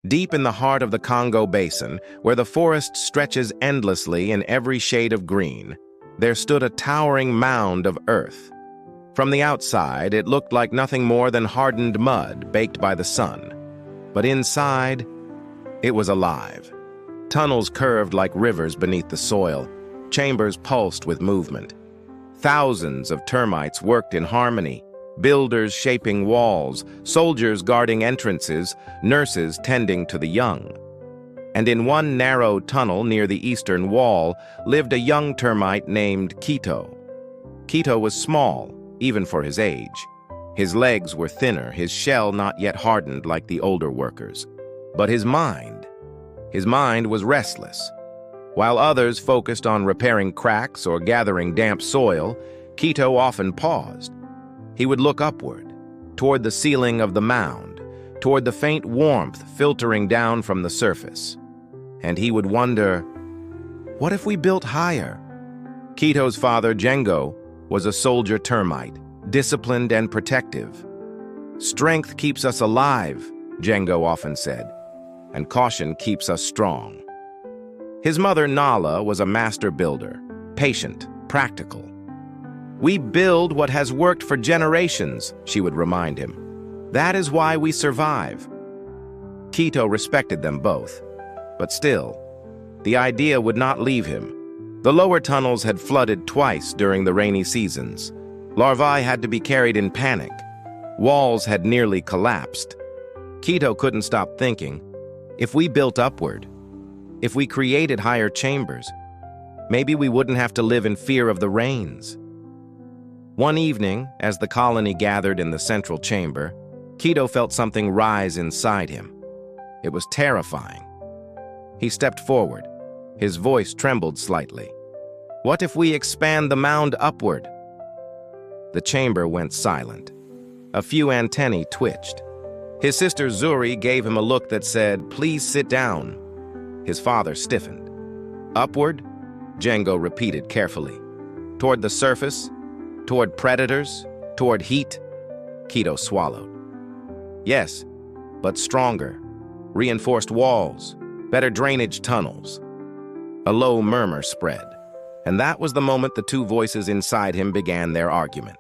Deep in the heart of the Congo basin, where the forest stretches endlessly in every shade of green, there stood a towering mound of earth. From the outside, it looked like nothing more than hardened mud baked by the sun. But inside, it was alive. Tunnels curved like rivers beneath the soil. Chambers pulsed with movement. Thousands of termites worked in harmony, builders shaping walls, soldiers guarding entrances, nurses tending to the young. And in one narrow tunnel near the eastern wall lived a young termite named Kito. Kito was small, even for his age. His legs were thinner, his shell not yet hardened like the older workers. But his mind was restless. While others focused on repairing cracks or gathering damp soil, Kito often paused. He would look upward, toward the ceiling of the mound, toward the faint warmth filtering down from the surface. And he would wonder, what if we built higher? Kito's father, Django, was a soldier termite, disciplined and protective. Strength keeps us alive, Django often said, and caution keeps us strong. His mother, Nala, was a master builder, patient, practical. We build what has worked for generations, she would remind him. That is why we survive. Kito respected them both, but still, the idea would not leave him. The lower tunnels had flooded twice during the rainy seasons. Larvae had to be carried in panic. Walls had nearly collapsed. Kito couldn't stop thinking, if we built upward, if we created higher chambers, maybe we wouldn't have to live in fear of the rains. One evening, as the colony gathered in the central chamber, Kito felt something rise inside him. It was terrifying. He stepped forward. His voice trembled slightly. What if we expand the mound upward? The chamber went silent. A few antennae twitched. His sister Zuri gave him a look that said, "Please sit down." His father stiffened. Upward? Django repeated carefully. Toward the surface? Toward predators? Toward heat? Kito swallowed. Yes, but stronger. Reinforced walls. Better drainage tunnels. A low murmur spread, and that was the moment the two voices inside him began their argument.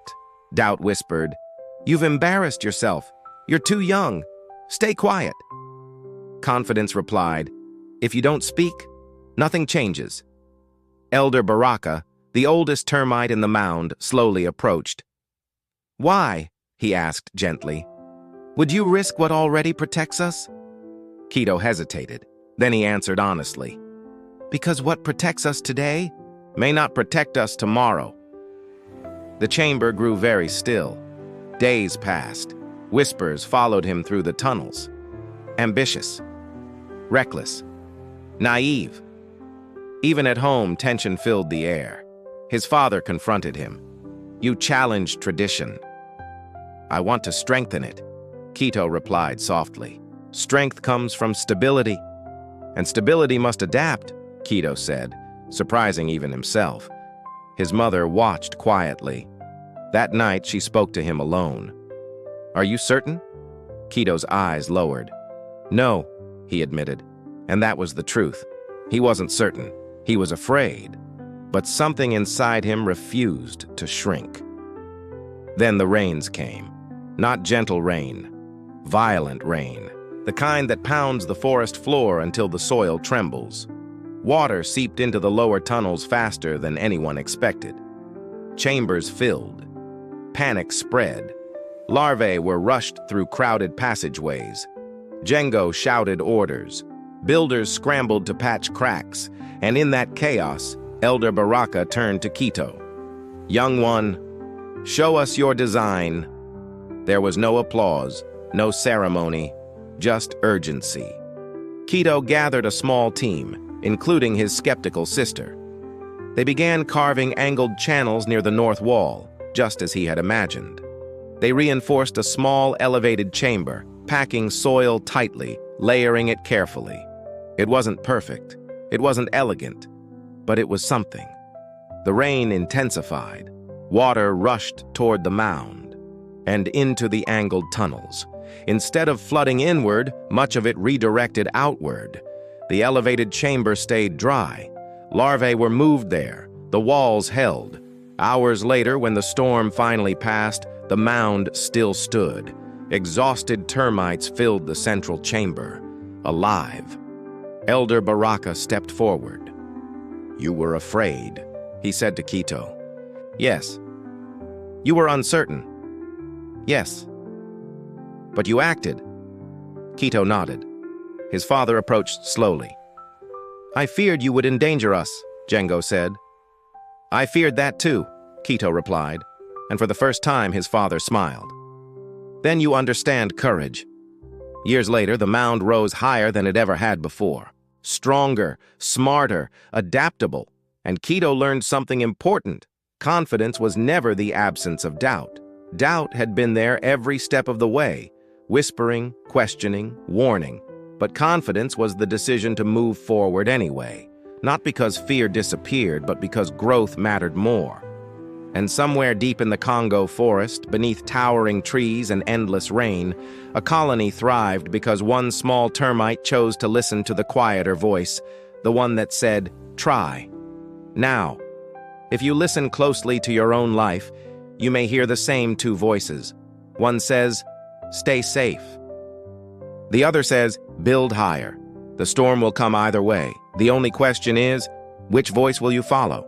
Doubt whispered, "You've embarrassed yourself. You're too young. Stay quiet." Confidence replied, "If you don't speak, nothing changes." Elder Baraka, the oldest termite in the mound, slowly approached. "Why?" he asked gently. "Would you risk what already protects us?" Kito hesitated. Then he answered honestly, "Because what protects us today may not protect us tomorrow." The chamber grew very still. Days passed. Whispers followed him through the tunnels. Ambitious. Reckless. Naive. Even at home, tension filled the air. His father confronted him. "You challenge tradition." "I want to strengthen it," Kito replied softly. "Strength comes from stability, and stability must adapt," Kito said, surprising even himself. His mother watched quietly. That night, she spoke to him alone. "Are you certain?" Kito's eyes lowered. "No," he admitted, and that was the truth. He wasn't certain. He was afraid, but something inside him refused to shrink. Then the rains came. Not gentle rain, violent rain, the kind that pounds the forest floor until the soil trembles. Water seeped into the lower tunnels faster than anyone expected. Chambers filled. Panic spread. Larvae were rushed through crowded passageways. Django shouted orders. Builders scrambled to patch cracks, and in that chaos, Elder Baraka turned to Kito. "Young one, show us your design." There was no applause, no ceremony, just urgency. Kito gathered a small team, including his skeptical sister. They began carving angled channels near the north wall, just as he had imagined. They reinforced a small elevated chamber, packing soil tightly, layering it carefully. It wasn't perfect, it wasn't elegant, but it was something. The rain intensified. Water rushed toward the mound and into the angled tunnels, Instead of flooding inward, much of it redirected outward. The elevated chamber stayed dry. Larvae were moved there. The walls held. Hours later, when the storm finally passed, the mound still stood. Exhausted termites filled the central chamber, alive. Elder Baraka stepped forward. "You were afraid," he said to Kito. "Yes." "You were uncertain." "Yes." "But you acted." Kito nodded. His father approached slowly. "I feared you would endanger us," Django said. "I feared that too," Kito replied, and for the first time his father smiled. "Then you understand courage." Years later, the mound rose higher than it ever had before. Stronger, smarter, adaptable, and Kito learned something important. Confidence was never the absence of doubt. Doubt had been there every step of the way, whispering, questioning, warning. But confidence was the decision to move forward anyway, not because fear disappeared, but because growth mattered more. And somewhere deep in the Congo forest, beneath towering trees and endless rain, a colony thrived because one small termite chose to listen to the quieter voice, the one that said, "Try." Now, if you listen closely to your own life, you may hear the same two voices. One says, "Stay safe." The other says, "Build higher." The storm will come either way. The only question is, which voice will you follow?